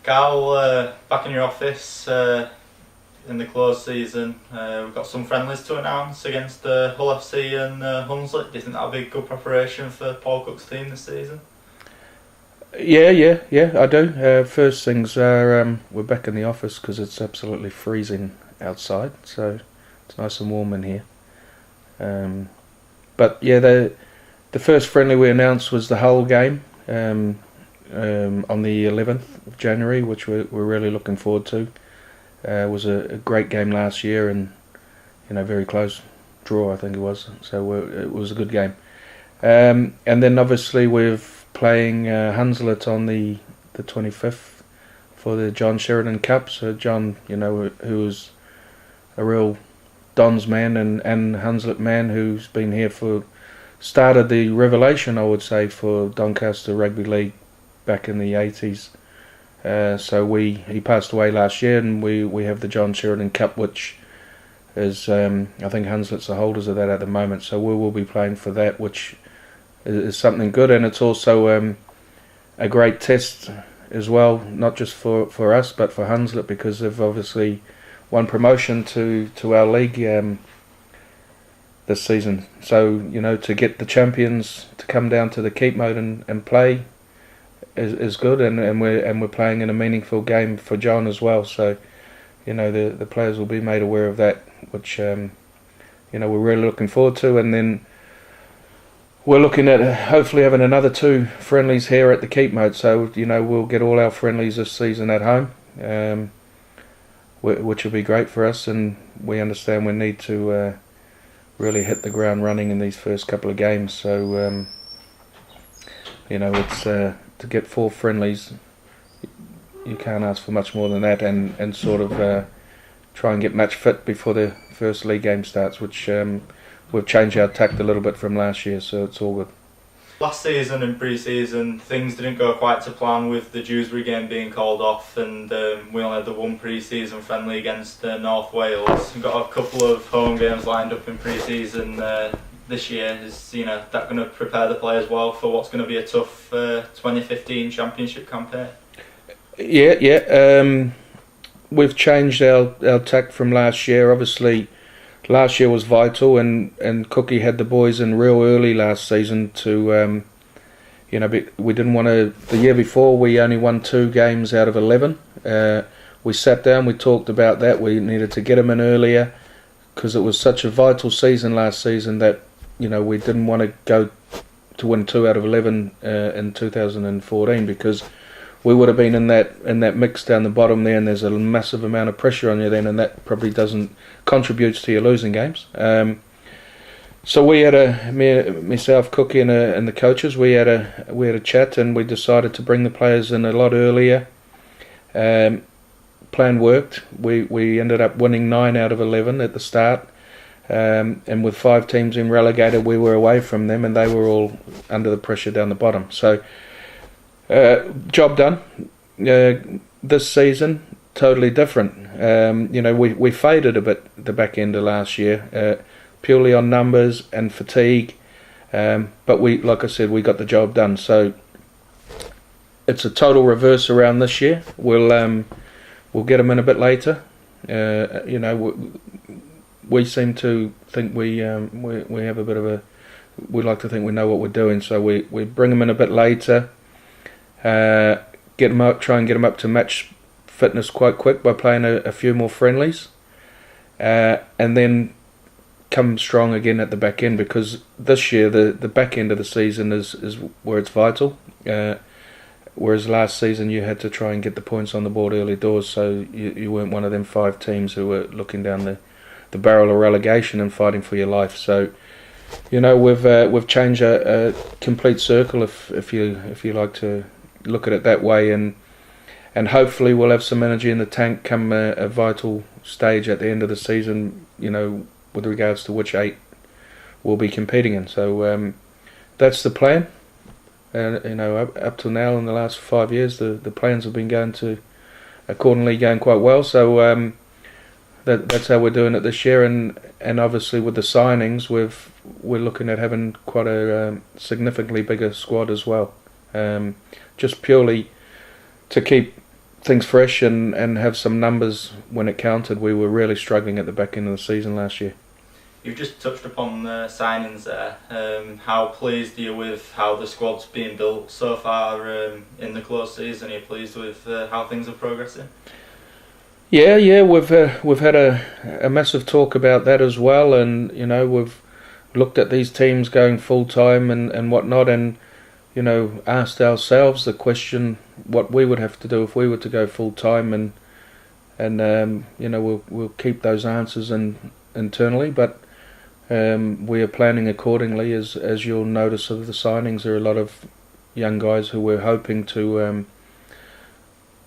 Gal, back in your office in the closed season. We've got some friendlies to announce against Hull FC and Hunslet. Do you think that'll be good preparation for Paul Cook's team this season? Yeah, I do. First things are we're back in the office because it's absolutely freezing outside, so it's nice and warm in here. But yeah, the first friendly we announced was the Hull game on the 11th of January, which we're really looking forward to. It was a great game last year, and very close draw, I think it was. So it was a good game. And then obviously we're playing Hunslet on the 25th for the John Sheridan Cup. So John, who's a real Don's man and Hunslet man, who's been here started the revelation, I would say, for Doncaster Rugby League back in the 80s. So he passed away last year, and we have the John Sheridan Cup, which is I think Hunslet's the holders of that at the moment. So we will be playing for that, which is something good, and it's also a great test as well, not just for us but for Hunslet, because they've obviously won promotion to our league this season. So to get the champions to come down to the keep mode and play is good, and we're playing in a meaningful game for John as well. So the players will be made aware of that, which we're really looking forward to. And then we're looking at hopefully having another 2 friendlies here at the keep mode. So we'll get all our friendlies this season at home, which will be great for us. And we understand we need to really hit the ground running in these first couple of games. So it's to get 4 friendlies, you can't ask for much more than that, and sort of try and get match fit before the first league game starts, which we've changed our tact a little bit from last year, so it's all good. Last season in pre-season, things didn't go quite to plan with the Dewsbury game being called off, and we only had the 1 pre-season friendly against North Wales. We've got a couple of home games lined up in pre-season this year. Is that going to prepare the players well for what's going to be a tough 2015 Championship campaign? Yeah. We've changed our tact from last year. Obviously, last year was vital, and Cookie had the boys in real early last season to, we didn't want to. The year before, we only won 2 games out of 11. We sat down, we talked about that. We needed to get them in earlier because it was such a vital season last season that we didn't want to go to win 2 out of 11 in 2014, because we would have been in that mix down the bottom there, and there's a massive amount of pressure on you then, and that probably doesn't contributes to your losing games. So we had myself, Cookie, and the coaches. We had a chat, and we decided to bring the players in a lot earlier. Plan worked. We ended up winning 9 out of 11 at the start, and with 5 teams in relegated, we were away from them, and they were all under the pressure down the bottom. So. Job done. This season, totally different. We faded a bit the back end of last year, purely on numbers and fatigue. But like I said, we got the job done. So it's a total reverse around this year. We'll get them in a bit later. We seem to think we have a bit of a. We like to think we know what we're doing. So we bring them in a bit later. Get them up, try and get them up to match fitness quite quick by playing a few more friendlies, and then come strong again at the back end, because this year the back end of the season is where it's vital, whereas last season you had to try and get the points on the board early doors, so you weren't one of them 5 teams who were looking down the barrel of relegation and fighting for your life. So we've changed a complete circle, if you like to look at it that way, and hopefully we'll have some energy in the tank come a vital stage at the end of the season, with regards to which 8 we'll be competing in. So that's the plan. Up till now, in the last 5 years, the plans have been going quite well. So that's how we're doing it this year, and obviously with the signings, we're looking at having quite a significantly bigger squad as well. Just purely to keep things fresh and have some numbers when it counted. We were really struggling at the back end of the season last year. You've just touched upon the signings there. How pleased are you with how the squad's being built so far in the close season? Are you pleased with how things are progressing? Yeah, we've had a massive talk about that as well, and we've looked at these teams going full time and whatnot, and asked ourselves the question what we would have to do if we were to go full time, and we'll keep those answers internally, but we are planning accordingly. As you'll notice of the signings, there are a lot of young guys who we're hoping to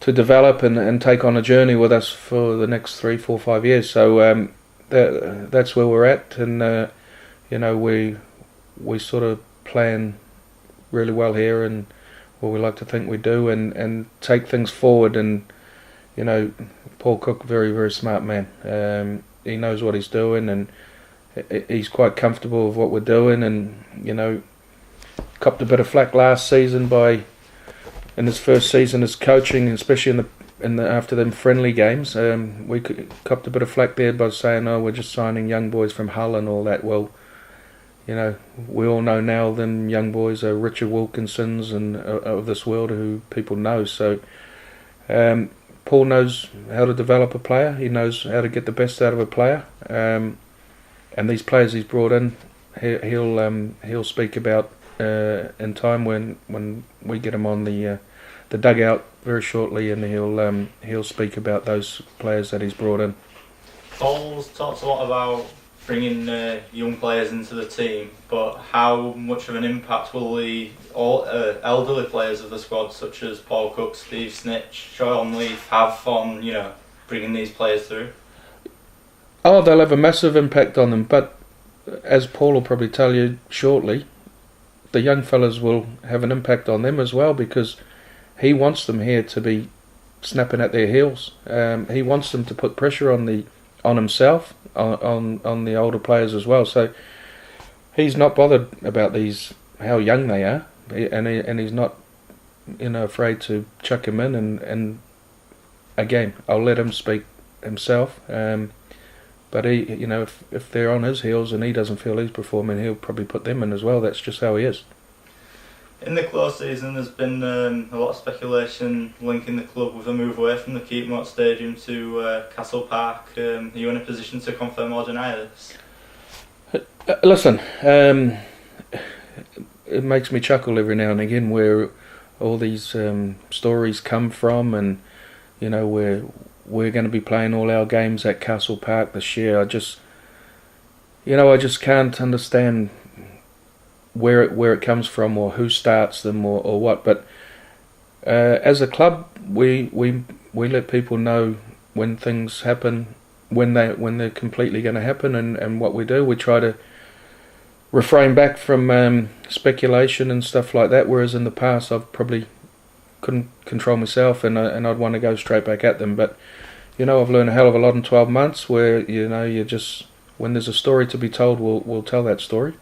develop and take on a journey with us for the next 3, 4, 5 years. So that's where we're at, and we sort of plan really well here, and we like to think we do, and take things forward. And Paul Cook, very, very smart man. He knows what he's doing, and he's quite comfortable with what we're doing, and copped a bit of flack last season in his first season as coaching, especially in the after them friendly games. We copped a bit of flack there by saying, "Oh, we're just signing young boys from Hull and all that." Well, we all know now them young boys are Richard Wilkinsons and of this world who people know. So Paul knows how to develop a player. He knows how to get the best out of a player. And these players he's brought in, he'll speak about in time when we get him on the dugout very shortly, and he'll speak about those players that he's brought in. Paul's talked a lot about bringing young players into the team, but how much of an impact will the elderly players of the squad, such as Paul Cook, Steve Snitch, Sean Leaf, have on bringing these players through? Oh, they'll have a massive impact on them, but as Paul will probably tell you shortly, the young fellas will have an impact on them as well, because he wants them here to be snapping at their heels. He wants them to put pressure on himself, on the older players as well. So he's not bothered about how young they are, and he's not afraid to chuck him in. And again, I'll let him speak himself. But he, if they're on his heels and he doesn't feel he's performing, he'll probably put them in as well. That's just how he is. In the close season, there's been a lot of speculation linking the club with a move away from the Keepmoat Stadium to Castle Park. Are you in a position to confirm or deny this? Listen, it makes me chuckle every now and again where all these stories come from, and we're going to be playing all our games at Castle Park this year. I just can't understand where it comes from, or who starts them, or what. But as a club, we let people know when things happen, when they're completely going to happen, and what we do. We try to refrain back from speculation and stuff like that. Whereas in the past, I've probably couldn't control myself, and I'd want to go straight back at them. But I've learned a hell of a lot in 12 months. Where you just, when there's a story to be told, we'll tell that story.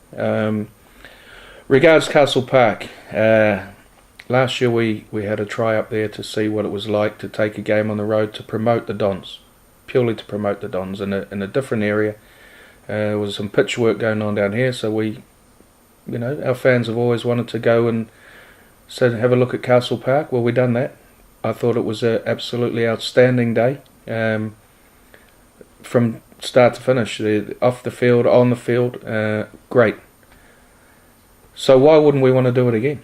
Regards Castle Park, last year we had a try up there to see what it was like to take a game on the road to promote the Dons, purely to promote the Dons in a different area. There was some pitch work going on down here, so our fans have always wanted to go and have a look at Castle Park. Well, we done that. I thought it was an absolutely outstanding day, from start to finish, off the field, on the field, great. So why wouldn't we want to do it again?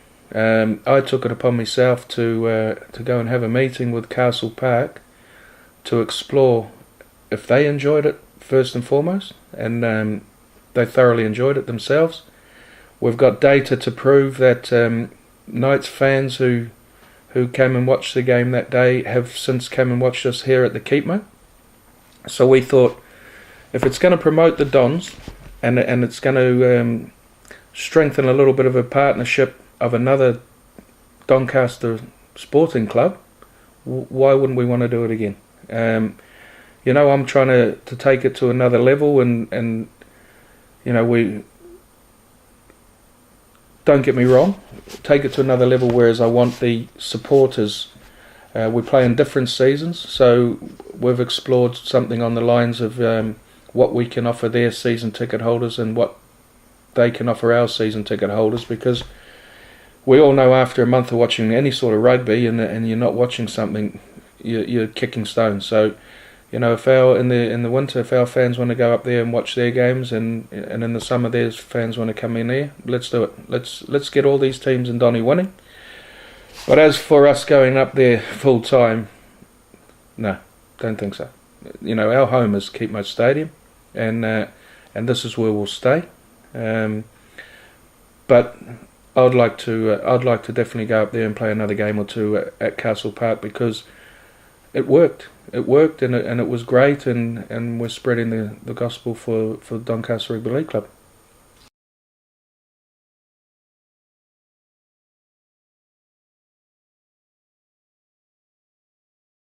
I took it upon myself to go and have a meeting with Castle Park to explore if they enjoyed it first and foremost, and they thoroughly enjoyed it themselves. We've got data to prove that Knights fans who came and watched the game that day have since come and watched us here at the Keepmoat. So we thought, if it's going to promote the Dons, and it's going to strengthen a little bit of a partnership of another Doncaster sporting club, why wouldn't we want to do it again? I'm trying to take it to another level, and we, don't get me wrong, take it to another level, whereas I want the supporters We play in different seasons, so we've explored something on the lines of what we can offer their season ticket holders and what they can offer our season ticket holders, because we all know after a month of watching any sort of rugby and you're not watching something, you're kicking stones. So, you know, if in the winter, if our fans want to go up there and watch their games, and in the summer their fans want to come in there, let's do it. Let's get all these teams in Donny winning. But as for us going up there full time, no, don't think so. You know, our home is Keepmoat Stadium, and this is where we'll stay. But I'd like to definitely go up there and play another game or two at Castle Park, because it worked. It worked, and it was great, and we're spreading the gospel for Doncaster Rugby League Club.